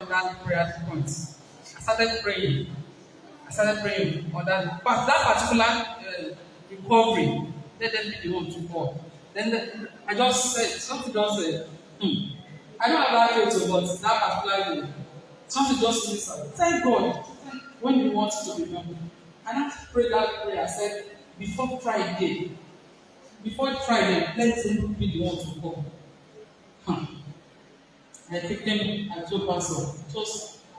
on that prayer point. I started praying on that particular recovery. Let them be the one to call. Then I just said something. Just said, I don't have that faith, but that particular day, something just miss out. Thank God when you want to be done. And I prayed that prayer. I said, before Friday, let him be the one to call. I picked him. I told Pastor.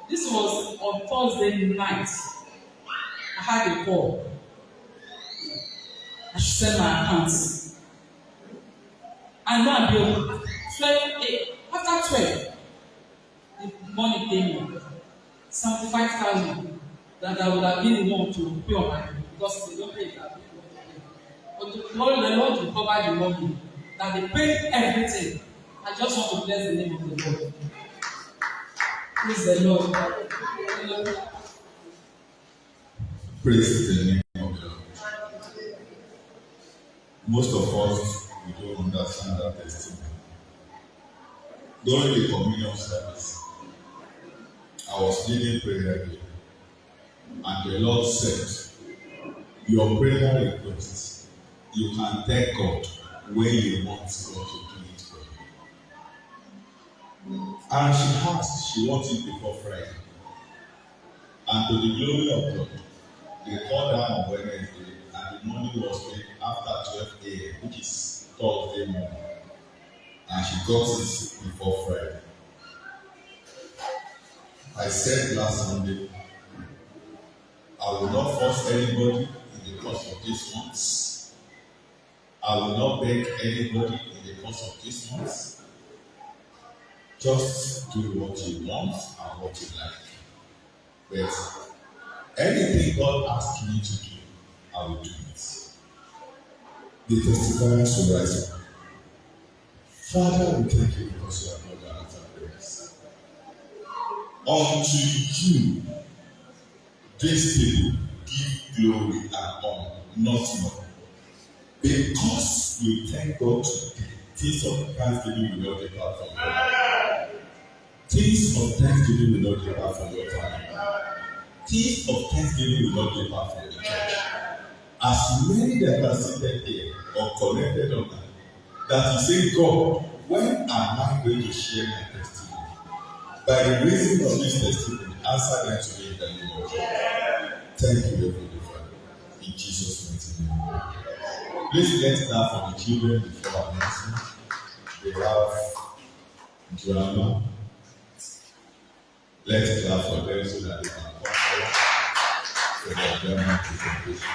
This was on Thursday night. I had a call. I should send my accounts. And now, Bill, 12, after 12, the money came in. 75,000 that I would have been the one to pay on my because they don't pay it. But the Lord will cover the money. That they paid everything. I just want to bless the name of the Lord. Praise the Lord. Praise the name of the Lord. Most of us, we don't understand that testimony. During the communion service, I was leading prayer again, and the Lord said, your prayer requests, you can tell God when you want God to do it for you. And she asked, she wants it before Friday. And to the glory of God, they called her on Wednesday, and the money was paid after 12 a.m., which is Thursday morning. And she got it before Friday. I said last Sunday, I will not force anybody in the course of this month. I will not beg anybody in the course of this month. Just do what you want and what you like. But anything God asks me to do, I will do it. The testifiers will rise up. Father, we thank you because you have not answered prayers. Unto you, these people give glory and honor, not more. Because we thank God today, things of thanksgiving will not depart from your life. Things of thanksgiving will not depart from your family. Things of thanksgiving will not depart from the church. As many that are seated here or connected online, that you say, God, when am I going to share my testimony? By the reason of this testimony, answer them to me in the name of Jesus. Thank you, Heavenly Father. In Jesus' mighty name. Please let's clap for the children before announcement. They have drama. Let's clap for them so that they can come forward for their drama presentation.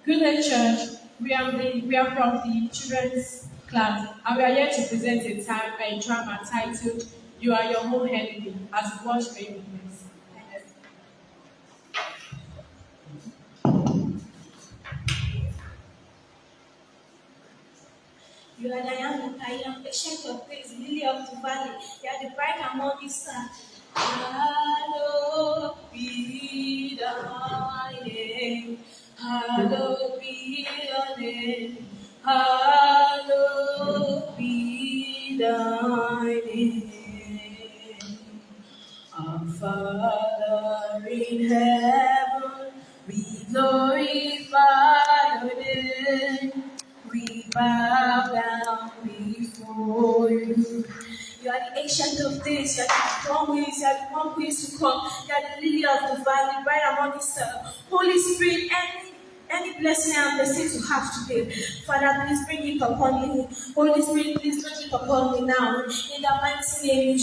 Good day, church. We are from the children's class, and we are here to present a drama titled "You Are Your Own Enemy" as we watch baby boys. You are Diana, I am patient of praise, lily of the valley. You are the bright and morning star. Hallowed be thy name. Hallowed be your name. Hallowed be thy name. Our Father in heaven, bow down before you. You are the ancient of days, you are the promise, you are the one who is to come, you are the lily of the valley, bright among the stars. Holy Spirit, any blessing I am blessed to have today, Father, please bring it upon me. Holy Spirit, please bring it upon me now. In the mighty name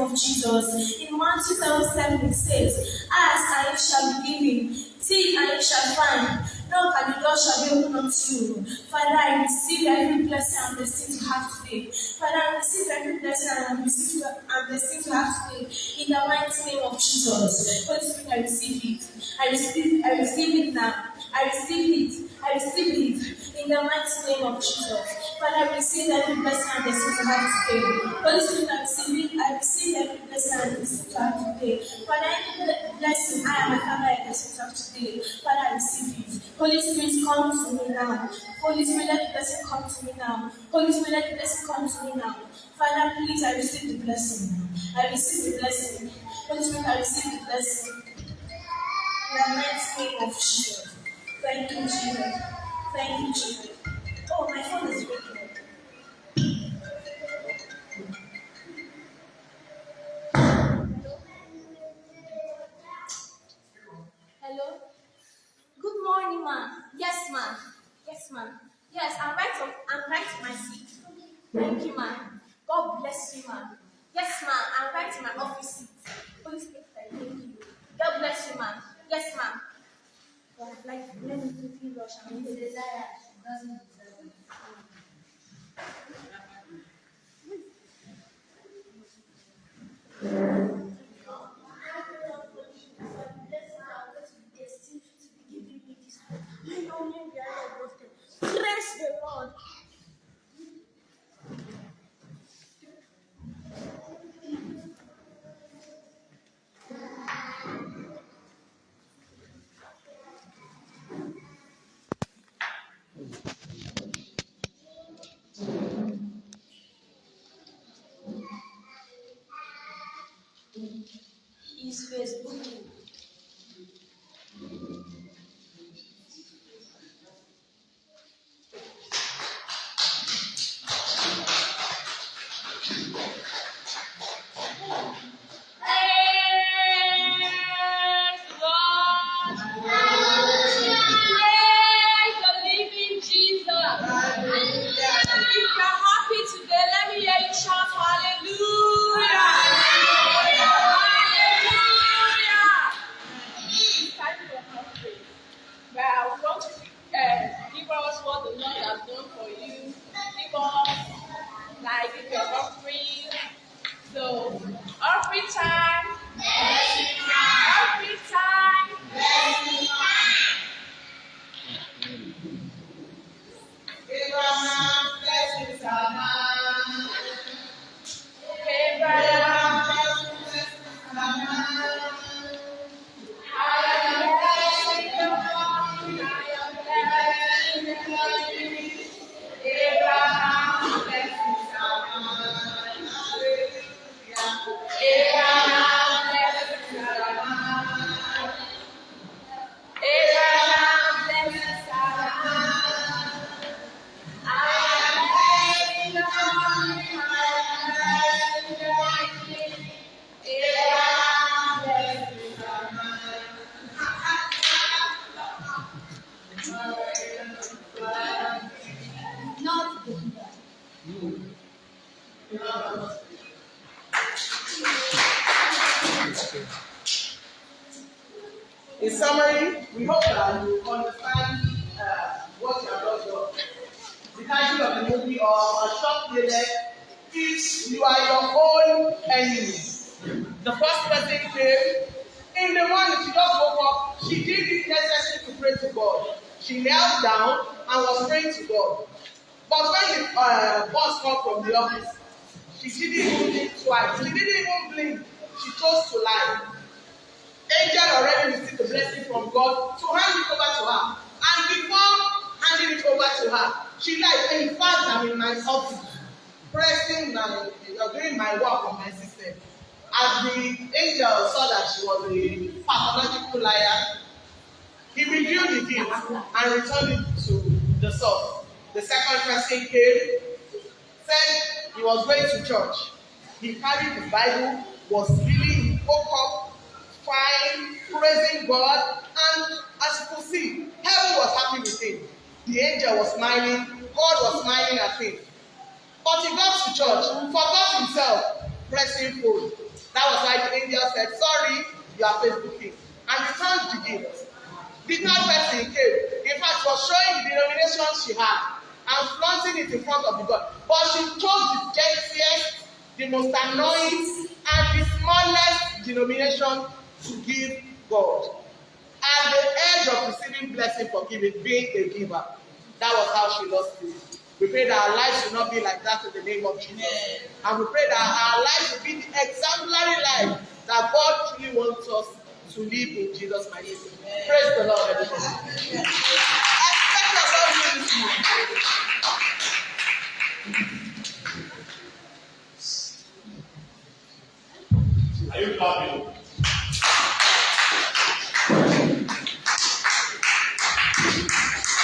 of Jesus. In Matthew 7:7 it says, ask and it shall be given, seek and it shall find, knock and the door shall be opened unto you. Father, I receive every blessing I'm blessed to have today. Father, I receive every blessing I'm blessed to have today. In the mighty name of Jesus. Holy Spirit, I receive it. I receive it now. I receive it. I receive it. In the mighty name of Jesus. Father, I receive every blessing I'm blessed to have today. Holy Spirit, I receive it. I receive every blessing I'm blessed to have today. Father, any blessing I and my family are blessed to have today. Father, I receive it. Holy Spirit, come to me now. Holy Spirit, let the blessing come to me now. Holy Spirit, let the blessing come to me now. Father, please, I receive the blessing. I receive the blessing. Holy Spirit, I receive the blessing. In the mighty name of Jesus. Thank you, Jesus. Thank you, Jesus. Oh, my phone is ringing. Hello? Good morning, ma. Yes, ma. Yes, ma. Yes, I'm right in my seat. Thank you, ma. God bless you, ma. Yes, ma. I'm right in my office seat. Holy Spirit, thank you. God bless you, ma. Yes, ma. Like, let me quickly rush. I'm in desire. Doesn't deserve it. Praise the Lord. Is Facebook. Give us what the Lord has done for you. Give us, like, if you're offering. So, offering time. Offering time. Abraham, blessings are mine. Abraham, blessings are mine. I am blessed in the morning, I am blessed in the morning. Abraham, blessings are mine. Abraham, blessings are mine. Abraham, blessings are mine. I am blessed in the morning, I am blessed in the morning. Abraham, blessings are mine. Not good. In summary, we hope that you understand what you have just done. The title of the movie or a short playlet is "You Are Your Own Enemy." The first person came in the morning. She just woke up. She did it necessary to pray to God. She knelt down and was praying to God. But when the boss called from the office, she didn't even think twice. She didn't even blink. She chose to lie. Angel already received the blessing from God to hand it over to her. And before handing it over to her, she lied. In fact, I'm in my office, doing my work on my system. As the angel saw that she was a pathological liar, he revealed the gift and returned it to the source. The second person came, said he was going to church. He carried his Bible, was really woke up, fine, praising God, and as you could see, heaven was happy with him. The angel was smiling, God was smiling at him. But he got to church, forgot himself, pressing phone. That was why the angel said, sorry, you are Facebooking. And he turned the gift. The third person came. In fact, was showing the denomination she had and flaunting it in front of the God. But she chose the gentlest, the most annoying, and the smallest denomination to give God. At the edge of receiving blessing for giving, being a giver. That was how she lost it. We pray that our lives will not be like that in the name of Jesus. And we pray that our lives will be the exemplary life that God truly wants us to live in Jesus' mighty name. Praise the Lord, everybody. Expect yourself to this morning. Are you clapping?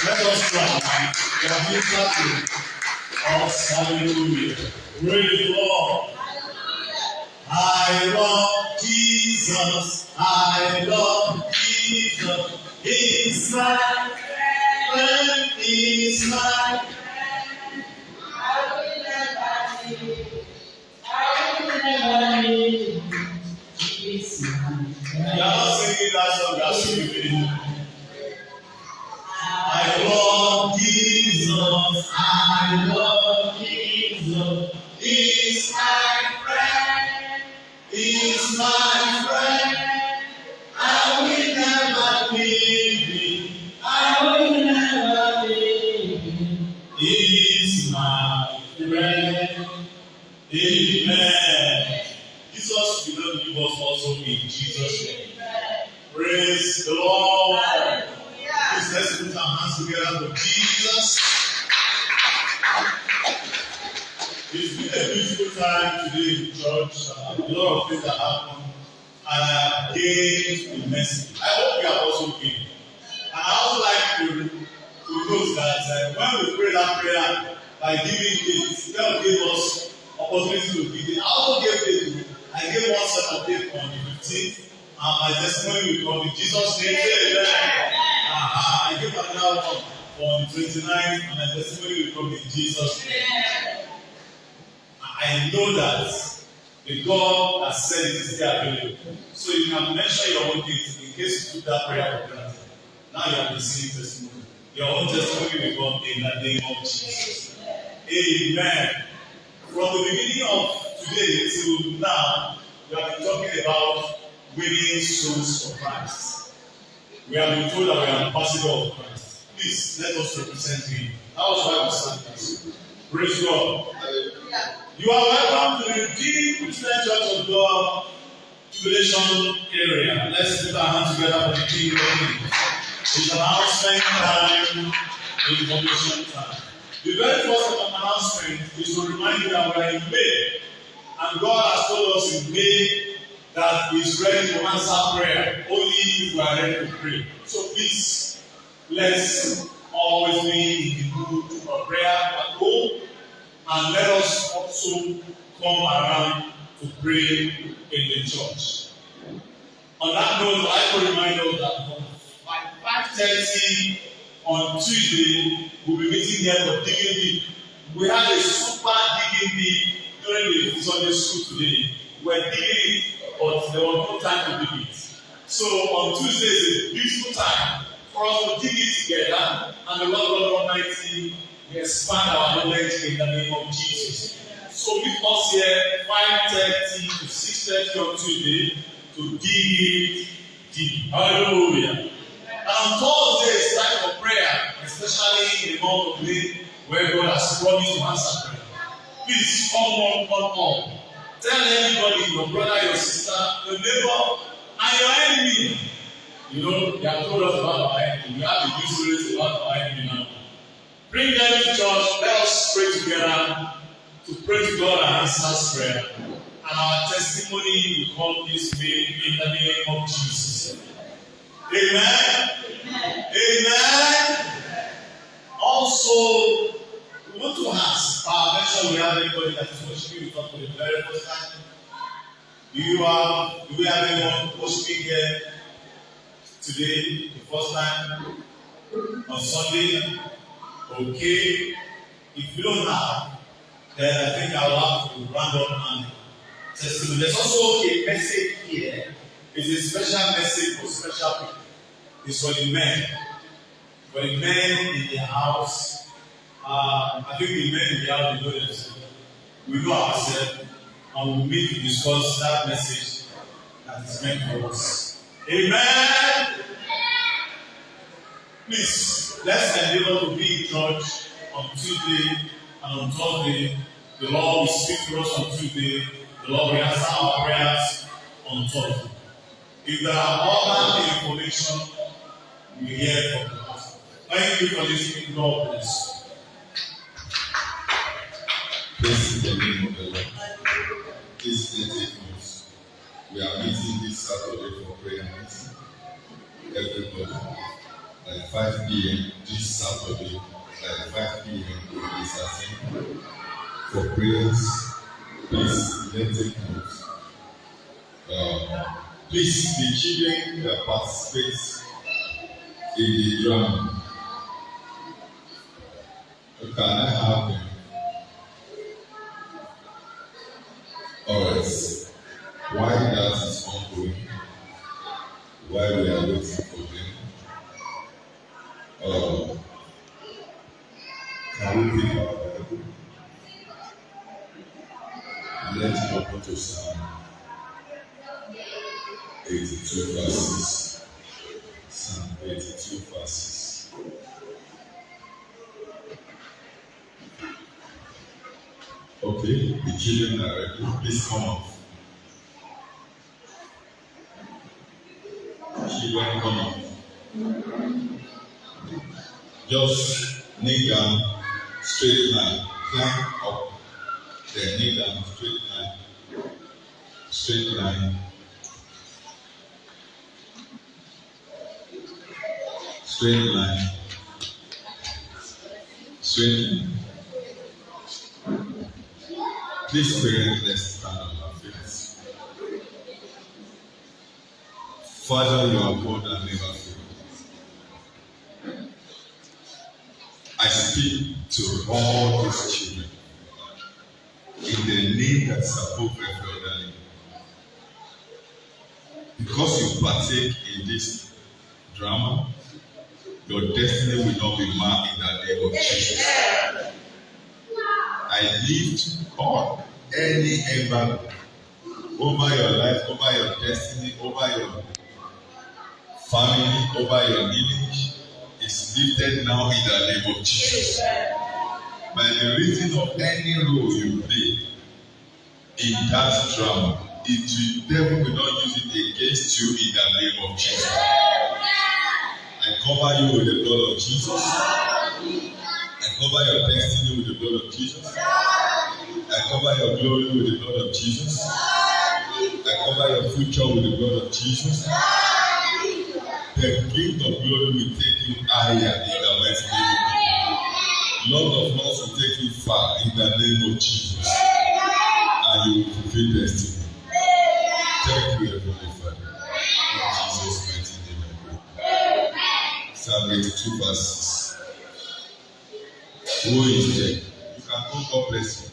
Let us clap. We have been clapping. Hallelujah. Praise the Lord. I love Jesus. I love Jesus. He's my friend. He's my friend. I will never leave. I will never leave. He's my friend. You are not singing that song, that's singing. I love Jesus, I love Jesus, He's my friend, He's my friend, I will never leave Him, I will never leave Him, He's my friend, amen. Jesus will not leave us also in Jesus' name. Praise the Lord. Please let's put our hands together for Jesus. It's been a beautiful time today in church. A lot of things that happened. And I have gained the message. I hope you have also gained. And I also like to note that when we pray that prayer by giving dates, God gave us opportunity to give it. I also gave dates. I gave one set of dates on the 15th. And my testimony will come in Jesus' name. Amen. I gave another one on the 29th, and my testimony will come in Jesus' name. I know that the God has said it is there available. So you can mention your own dates in case you took that prayer for granted. Now you have received testimony. Your own testimony will come in the name of Jesus. Amen. From the beginning of today till now, we have been talking about winning souls for Christ. We have been told that we are ambassadors of Christ. Please let us represent Him. That was why we sang. Praise God. You are welcome to the Redeemed Christian Church of God, Jubilation area. Let's put our hands together for the King of Kings. It's announcement time, information time. The very first announcement is to remind you that we are in May, and God has told us in May that He is ready to answer prayer only if we are ready to pray. So please, let's always be in the mood for prayer at home, and let us also come around to pray in the church. On that note, I will remind us that by 5:30 on Tuesday, we'll be meeting here for digging deep. We had a super digging deep during the Sunday school today. We're digging it, but there was no time to dig it. So on Tuesday is a beautiful time for us to dig it together, and the Lord God Almighty will expand our knowledge in the name of Jesus. So meet us here 5:30 to 6:30 on Tuesday to dig it deep. Hallelujah. And on Thursday it's time for prayer, especially in the month of May, where God has promised to answer prayer. Please come on. Tell anybody, your brother, your sister, your neighbor, and your enemy. You know, they have told us about our enemy. We have the good stories about our enemy now. Bring them to church. Let us pray together to pray to God and answer prayer. And our testimony will come this way in the name of Jesus. Amen. Amen. Also, Do we have anyone worshiping here today, the first time on Sunday? Okay. If you don't have, then I think I'll have to round up and testimony. There's also a message here. It's a special message for special people. It's for the men. For the men in the house. I think the men in the house, we know themselves. We know ourselves. And we'll meet to discuss that message that is meant for us. Amen. Please, let's endeavor to be in church on Tuesday and on Thursday. The Lord will speak to us on Tuesday. The Lord will answer our prayers on Thursday. If there are other information, we hear from the pastor. Thank you for listening. God bless you. Praise the name of the Lord. Please take notes. We are meeting this Saturday for prayer meeting. Everybody, by 5 p.m. this Saturday, by 5 p.m. we is assembled for prayers. Please take notes. Please, the children that participate in the drama, can I have them? Alright, while that is ongoing, while we are waiting for them, can we pick our Bible? Let's open to Psalm 82 verses. Psalm 82 verses. Okay, the children are ready. Please come up. Children, come up. Just kneel down, straight line. Climb up. Then kneel down, straight line. Straight line. Straight line. Straight line. Please, parents, let's stand on our feet. Father, you are God and never fail. I speak to all these children in the name that's above every other name. Because you partake in this drama, your destiny will not be marked in the name of Jesus. I lift on any embargo over your life, over your destiny, over your family, over your lineage. Is lifted now in the name of Jesus. By the reason of any role you play in that drama, the devil will not use it against you in the name of Jesus. I cover you with the blood of Jesus. I cover your destiny with the blood of Jesus. I cover your glory with the blood of Jesus. I cover your future with the blood of Jesus. The King of glory will take you higher in the mighty name of Jesus. Lord of Lords will take you far in the name of Jesus. And you will fulfill destiny. Thank you, Heavenly Father. In Jesus' mighty name I pray. Psalm 82 verse 6. Who is there? You can come, God bless you.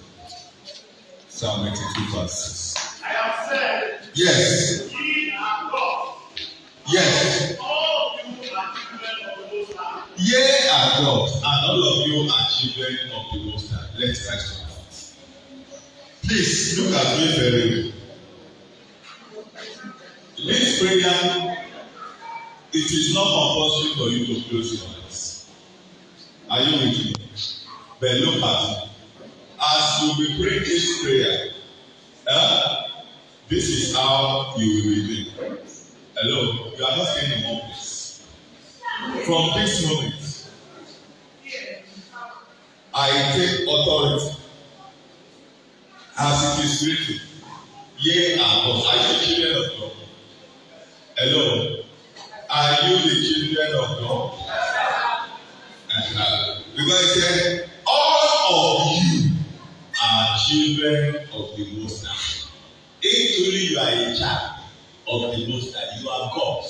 Psalm 82 verse 6. I have said, yes. Ye are God. Yes. All of you are children of the Most High. Ye are God, and all of you are children of the Most High. Let's rise to our feet. Please look at me very well. This prayer, it is not compulsory for you to close your eyes. Are you with me? But look at me. As you will pray this prayer, this is how you will be doing. Hello, you are not staying in one place. From this moment, I take authority as it is written. Ye are God. Are you the children of God? Hello, are you the children of God? Because it said, all of you are children of the Most High. If truly you are a child of the Most High, you are God.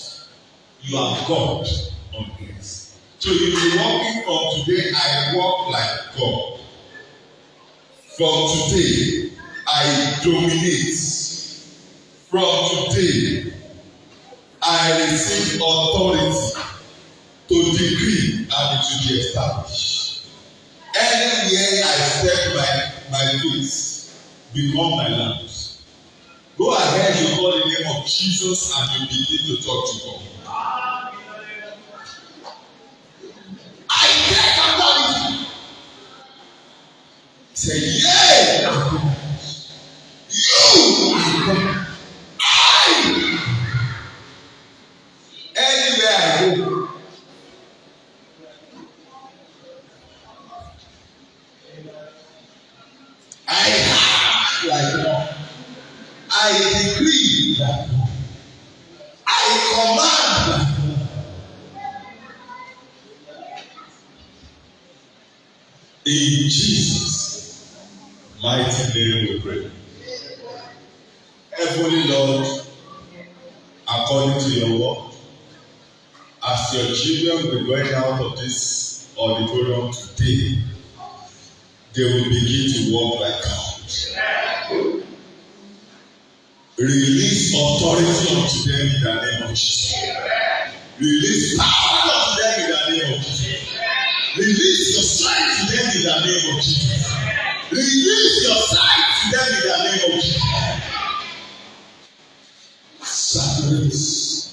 You are God on earth. So if you're walking from today, I walk like God. From today, I dominate. From today, I receive authority to decree and it will be established. Anywhere I step my feet, become my land. Go ahead, you call the name of Jesus and you begin to talk to God. I take authority. Say, yeah! You are God. Anywhere I go, I have like God. I decree like God. I command like God. In Jesus' mighty name we pray. Heavenly Lord, according to your word, as your children will be going out of this auditorium today, they will begin to walk like God. Release authority unto them in the name of Jesus. Release power unto them in the name of Jesus. Release your strength to them in the name of Jesus. Release your sight to them in the name of Jesus. Saturate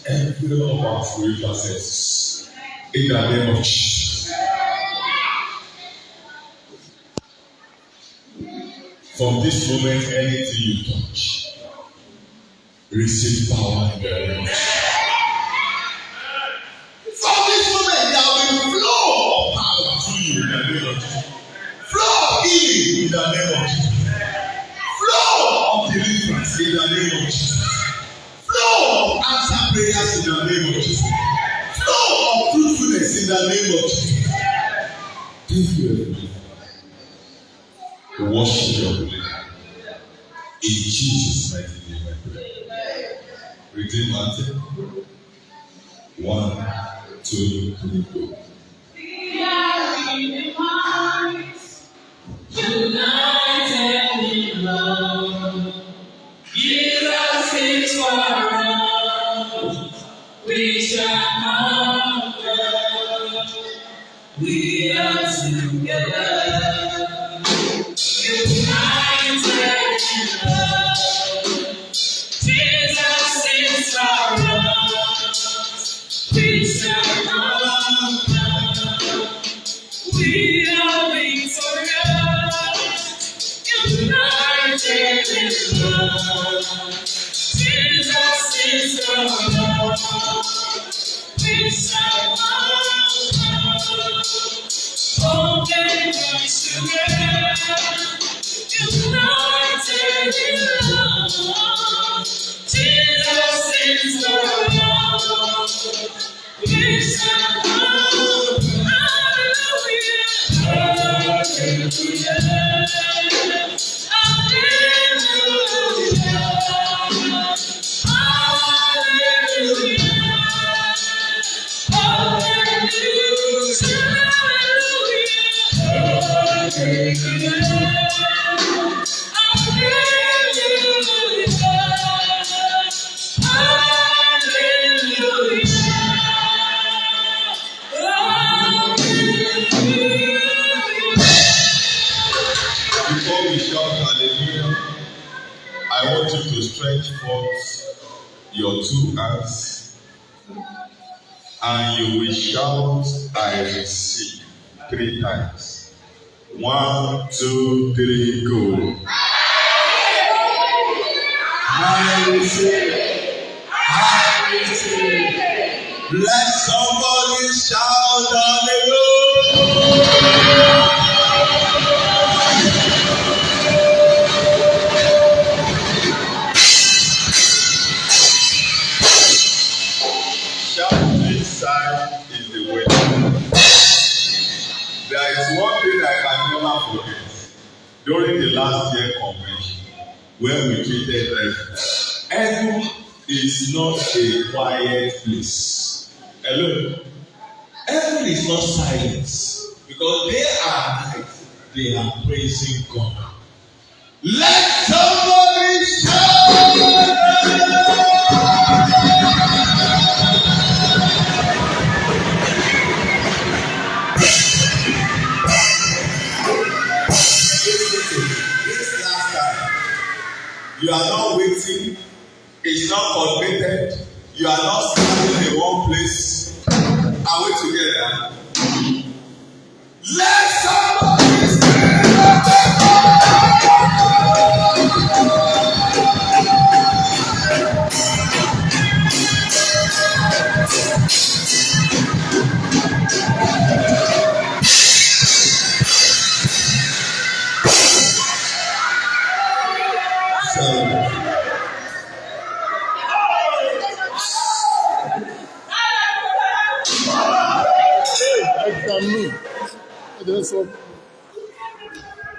every of our spiritual senses in the name of Jesus. From this moment, anything you touch, receive power in the name of Jesus. From this moment, there will be flow of power to you in the name of Jesus. Flow of healing in the name of Jesus. Flow of deliverance in the name of Jesus. Flow of answer prayers in the name of Jesus. Flow of fruitfulness in the name of Jesus. Thank you, everybody. Worship your holy name. In Jesus' mighty name, I pray. Redeem Mountain. 1, 2, 3, go. We are in Christ, united in love. Jesus is for us. We shall conquer. We are together, united in love. Jesus is for us. We shall conquer. We are victorious, united in love. Jesus is for us. We shall conquer. Open us together, united in love. Jesus is for us. We shall conquer. Hallelujah. Before we shout hallelujah, I want you to stretch forth your 2 hands and you will shout, I receive 3 times. 1, 2, 3, go. I receive. I receive. Let somebody shout hallelujah. Shout inside is the way. There is one thing I can never forget. During the last year convention, when we treated refuge. Heaven is not a quiet place. Hello. Heaven is not silence because they are night. They are praising God. Let somebody shout. This last time, you are not waiting. It's not coordinated. You are not standing in one place. Are we together? Let somebody scream. Examine.